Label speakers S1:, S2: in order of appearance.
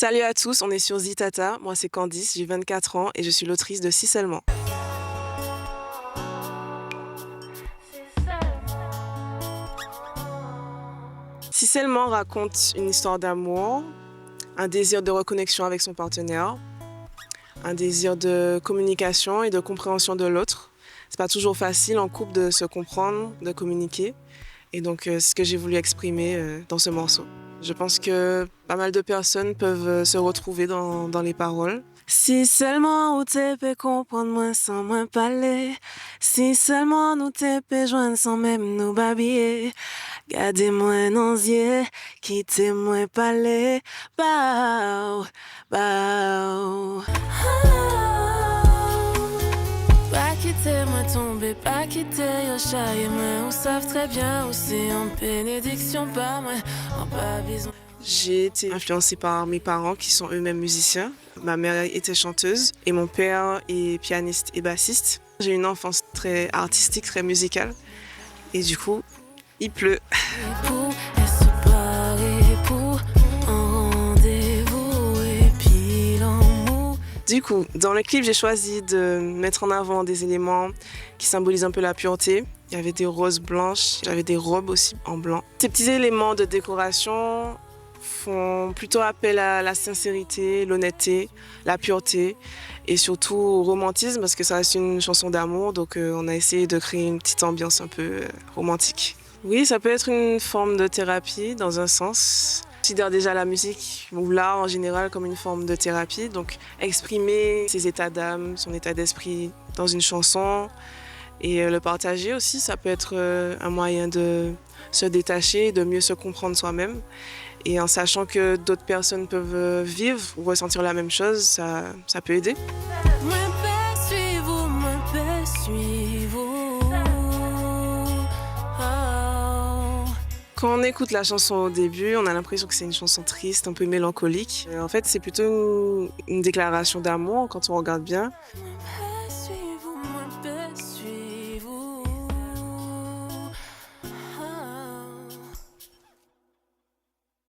S1: Salut à tous, on est sur Zitata. Moi, c'est Candice, j'ai 24 ans et je suis l'autrice de Si seulement. Si seulement raconte une histoire d'amour, un désir de reconnexion avec son partenaire, un désir de communication et de compréhension de l'autre. C'est pas toujours facile en couple de se comprendre, de communiquer. Et donc, c'est ce que j'ai voulu exprimer dans ce morceau. Je pense que pas mal de personnes peuvent se retrouver dans les paroles. Si seulement ou te peut comprendre moi sans moi parler, si seulement nous te peut joindre sans même nous babiller, gardez-moi dans les yeux, quittez-moi parler, bao, bao.
S2: Pas quitter moi tomber, pas quitter yo chaye moi, on savent très bien aussi en bénédiction pas moi, en pas besoin.
S1: J'ai été influencée par mes parents qui sont eux-mêmes musiciens. Ma mère était chanteuse et mon père est pianiste et bassiste. J'ai une enfance très artistique, très musicale. Et du coup, il pleut.
S2: Pour elle se parer pour un rendez-vous et puis l'amour.
S1: Du coup, dans le clip, j'ai choisi de mettre en avant des éléments qui symbolisent un peu la pureté. Il y avait des roses blanches, j'avais des robes aussi en blanc. Ces petits éléments de décoration font plutôt appel à la sincérité, l'honnêteté, la pureté et surtout au romantisme parce que ça reste une chanson d'amour, donc on a essayé de créer une petite ambiance un peu romantique. Oui, ça peut être une forme de thérapie dans un sens. Je considère déjà la musique ou l'art en général comme une forme de thérapie, donc exprimer ses états d'âme, son état d'esprit dans une chanson et le partager aussi, ça peut être un moyen de se détacher, de mieux se comprendre soi-même. Et en sachant que d'autres personnes peuvent vivre ou ressentir la même chose, ça peut aider.
S2: Moi poursuivez-vous, moi poursuivez-vous. Oh.
S1: Quand on écoute la chanson au début, on a l'impression que c'est une chanson triste, un peu mélancolique. En fait, c'est plutôt une déclaration d'amour quand on regarde bien.